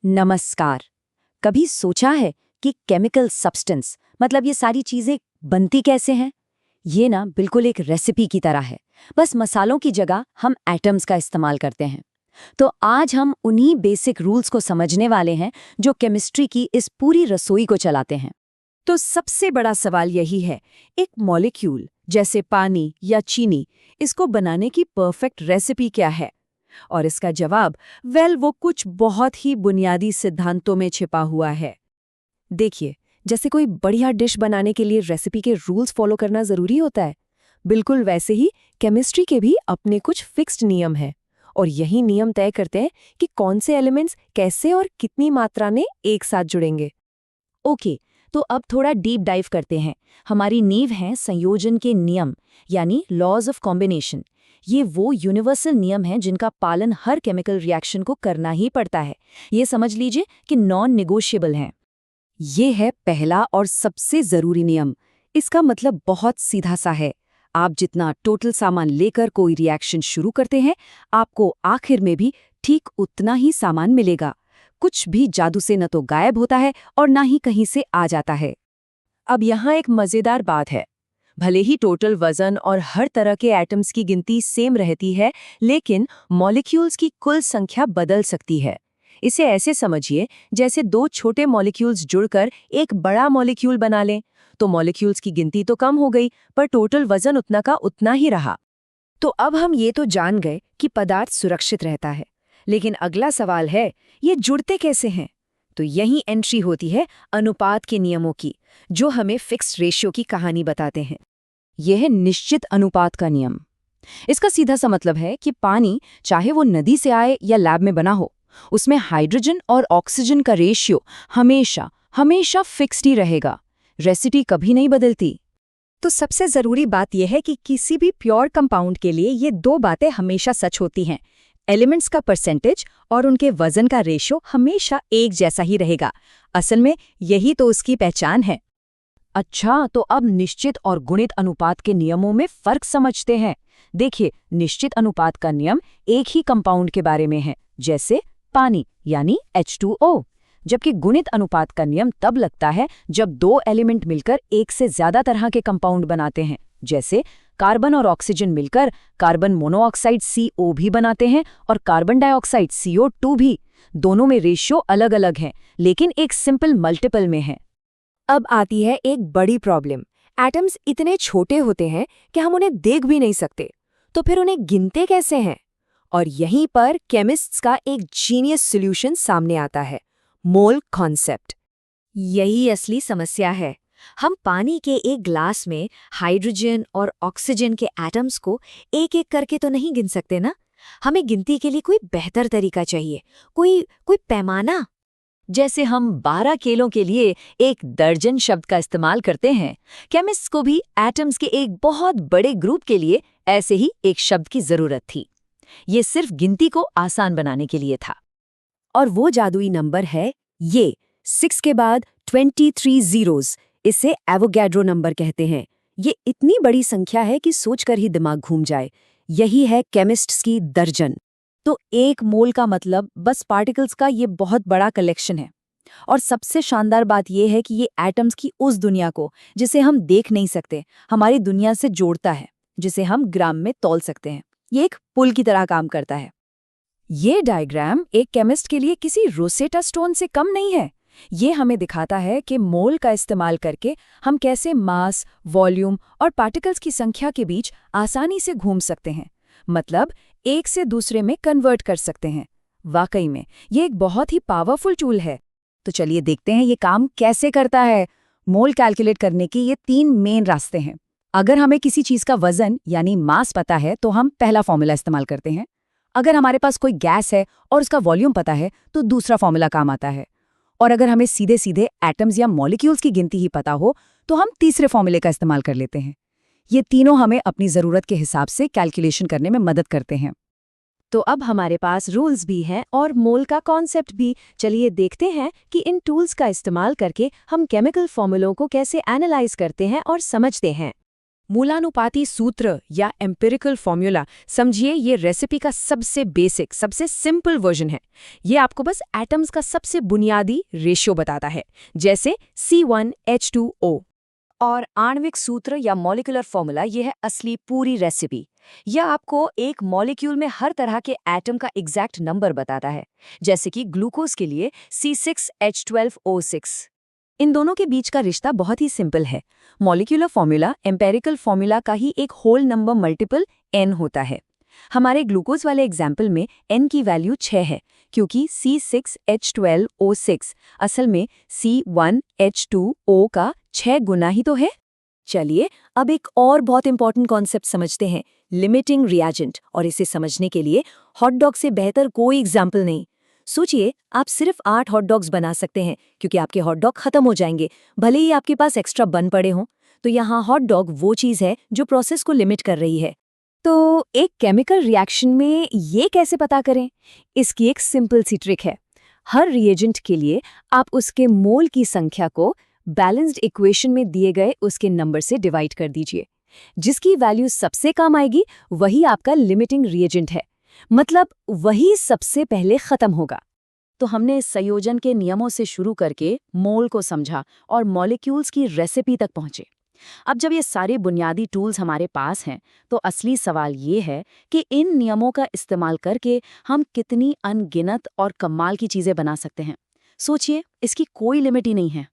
नमस्कार। कभी सोचा है कि केमिकल सब्सटेंस मतलब ये सारी चीजें बनती कैसे हैं? ये ना बिल्कुल एक रेसिपी की तरह है। बस मसालों की जगह हम एटम्स का इस्तेमाल करते हैं। तो आज हम उन्हीं बेसिक रूल्स को समझने वाले हैं जो केमिस्ट्री की इस पूरी रसोई को चलाते हैं। तो सबसे बड़ा सवाल यही है, एक मॉलिक्यूल जैसे पानी या चीनी, इसको बनाने की परफेक्ट रेसिपी क्या है? और इसका जवाब वो कुछ बहुत ही बुनियादी सिद्धांतों में छिपा हुआ है। देखिए, जैसे कोई बढ़िया डिश बनाने के लिए रेसिपी के रूल्स फॉलो करना जरूरी होता है, बिल्कुल वैसे ही केमिस्ट्री के भी अपने कुछ फिक्स्ड नियम हैं। और यही नियम तय करते हैं कि कौन से एलिमेंट्स कैसे और कितनी मात्रा में एक साथ जुड़ेंगे। ओके, तो अब थोड़ा डीप डाइव करते हैं। हमारी नींव है संयोजन के नियम, यानी लॉज ऑफ कॉम्बिनेशन। ये वो यूनिवर्सल नियम हैं जिनका पालन हर केमिकल रिएक्शन को करना ही पड़ता है। ये समझ लीजिए कि नॉन नेगोशिएबल हैं। ये है पहला और सबसे जरूरी नियम। इसका मतलब बहुत सीधा सा है। आप जितना टोटल सामान लेकर कोई रिएक्शन शुरू करते हैं, आपको आखिर में भी ठीक उतना ही सामान मिलेगा। कुछ भी जादू से न तो गायब होता है और ना ही कहीं से आ जाता है। अब यहाँ एक मजेदार बात है। भले ही टोटल वजन और हर तरह के एटम्स की गिनती सेम रहती है, लेकिन मॉलिक्यूल्स की कुल संख्या बदल सकती है। इसे ऐसे समझिए जैसे दो छोटे मॉलिक्यूल्स जुड़कर एक बड़ा मॉलिक्यूल बना लें, तो मॉलिक्यूल्स की गिनती तो कम हो गई, पर टोटल वजन उतना का उतना ही रहा। तो अब हम ये तो जान गए कि पदार्थ सुरक्षित रहता है, लेकिन अगला सवाल है, ये जुड़ते कैसे हैं? तो यही एंट्री होती है अनुपात के नियमों की, जो हमें फिक्स्ड रेशियो की कहानी बताते हैं। यह है निश्चित अनुपात का नियम। इसका सीधा सा मतलब है कि पानी, चाहे वो नदी से आए या लैब में बना हो, उसमें हाइड्रोजन और ऑक्सीजन का रेशियो हमेशा हमेशा फिक्स्ड ही रहेगा। रेसिपी कभी नहीं बदलती। तो सबसे जरूरी बात यह है कि किसी भी प्योर कंपाउंड के लिए ये दो बातें हमेशा सच होती हैं। एलिमेंट्स का परसेंटेज और उनके वजन का रेशियो हमेशा एक जैसा ही रहेगा। असल में यही तो उसकी पहचान है। अच्छा, तो अब निश्चित और गुणित अनुपात के नियमों में फर्क समझते हैं। देखिए, निश्चित अनुपात का नियम एक ही कंपाउंड के बारे में है, जैसे पानी यानी H2O, जबकि गुणित अनुपात का नियम तब लगता है जब दो एलिमेंट मिलकर एक से ज्यादा तरह के कंपाउंड बनाते हैं, जैसे कार्बन और ऑक्सीजन मिलकर कार्बन मोनोऑक्साइड CO भी बनाते हैं और कार्बन डाइऑक्साइड CO2 भी। दोनों में रेशियो अलग अलग हैं, लेकिन एक सिंपल मल्टीपल में है। अब आती है एक बड़ी प्रॉब्लम। एटम्स इतने छोटे होते हैं कि हम उन्हें देख भी नहीं सकते, तो फिर उन्हें गिनते कैसे हैं? और यहीं पर केमिस्ट्स का एक जीनियस सॉल्यूशन सामने आता है, मोल कॉन्सेप्ट। यही असली समस्या है। हम पानी के एक ग्लास में हाइड्रोजन और ऑक्सीजन के एटम्स को एक एक करके तो नहीं गिन सकते ना। हमें गिनती के लिए कोई बेहतर तरीका चाहिए, कोई पैमाना। जैसे हम 12 केलों के लिए एक दर्जन शब्द का इस्तेमाल करते हैं, केमिस्ट्स को भी एटम्स के एक बहुत बड़े ग्रुप के लिए ऐसे ही एक शब्द की जरूरत थी। ये सिर्फ गिनती को आसान बनाने के लिए था। और वो जादुई नंबर है ये 6 के बाद 23 जीरोस। इसे एवोगैड्रो नंबर कहते हैं। ये इतनी बड़ी संख्या है कि सोचकर ही दिमाग घूम जाए। यही है केमिस्ट्स की दर्जन। तो एक मोल का मतलब बस पार्टिकल्स का ये बहुत बड़ा कलेक्शन है। और सबसे शानदार बात यह है कि ये एटम्स की उस दुनिया को, जिसे हम देख नहीं सकते, हमारी दुनिया से जोड़ता है, जिसे हम ग्राम में तौल सकते हैं। ये एक पुल की तरह काम करता है। ये डायग्राम एक केमिस्ट के लिए किसी रोसेटा स्टोन से कम नहीं है। ये हमें दिखाता है कि मोल का इस्तेमाल करके हम कैसे मास, वॉल्यूम और पार्टिकल्स की संख्या के बीच आसानी से घूम सकते हैं, मतलब एक से दूसरे में कन्वर्ट कर सकते हैं। वाकई में ये एक बहुत ही पावरफुल टूल है। तो चलिए देखते हैं ये काम कैसे करता है। मोल कैलकुलेट करने के ये 3 मेन रास्ते हैं। अगर हमें किसी चीज का वजन यानी मास पता है तो हम पहला फॉर्मूला इस्तेमाल करते हैं। अगर हमारे पास कोई गैस है और उसका वॉल्यूम पता है तो दूसरा फॉर्मूला काम आता है। और अगर हमें सीधे सीधे एटम्स या मॉलिक्यूल्स की गिनती ही पता हो तो हम तीसरे फॉर्मूले का इस्तेमाल कर लेते हैं। ये तीनों हमें अपनी ज़रूरत के हिसाब से कैलकुलेशन करने में मदद करते हैं। तो अब हमारे पास रूल्स भी हैं और मोल का कॉन्सेप्ट भी। चलिए देखते हैं कि इन टूल्स का इस्तेमाल करके हम केमिकल फॉर्मूलों को कैसे एनालाइज करते हैं और समझते हैं। मूलानुपाती सूत्र या एम्पिरिकल फॉर्मूला, समझिए ये रेसिपी का सबसे बेसिक, सबसे सिंपल वर्जन है। ये आपको बस एटम्स का सबसे बुनियादी रेशियो बताता है, जैसे C1H2O। और आणविक सूत्र या मॉलिक्यूलर फॉर्मूला ये है असली पूरी रेसिपी। यह आपको एक मॉलिक्यूल में हर तरह के एटम का एग्जैक्ट नंबर बताता है, जैसे कि ग्लूकोज के लिए C6H12O6। इन दोनों के बीच का रिश्ता बहुत ही सिंपल है। मॉलिक्यूलर फॉर्मूला एम्पेरिकल फॉर्मूला का ही एक होल नंबर मल्टीपल n होता है। हमारे ग्लूकोज वाले एग्जाम्पल में n की वैल्यू 6 है, क्योंकि C6H12O6 असल में C1H2O का 6 गुना ही तो है। चलिए अब एक और बहुत इंपॉर्टेंट कॉन्सेप्ट समझते हैं, लिमिटिंग रिएजेंट। और इसे समझने के लिए हॉट डॉग से बेहतर कोई एग्जाम्पल नहीं। सोचिए, आप सिर्फ 8 हॉट डॉग्स बना सकते हैं, क्योंकि आपके हॉट डॉग खत्म हो जाएंगे, भले ही आपके पास एक्स्ट्रा बन पड़े हों। तो यहाँ हॉट डॉग वो चीज़ है जो प्रोसेस को लिमिट कर रही है। तो एक केमिकल रिएक्शन में ये कैसे पता करें? इसकी एक सिंपल सी ट्रिक है। हर रिएजेंट के लिए आप उसके मोल की संख्या को बैलेंस्ड इक्वेशन में दिए गए उसके नंबर से डिवाइड कर दीजिए। जिसकी वैल्यू सबसे कम आएगी वही आपका लिमिटिंग रिएजेंट है, मतलब वही सबसे पहले खत्म होगा। तो हमने इस संयोजन के नियमों से शुरू करके मोल को समझा और मॉलिक्यूल्स की रेसिपी तक पहुंचे। अब जब ये सारे बुनियादी टूल्स हमारे पास हैं, तो असली सवाल ये है कि इन नियमों का इस्तेमाल करके हम कितनी अनगिनत और कमाल की चीजें बना सकते हैं। सोचिए, इसकी कोई लिमिट ही नहीं है।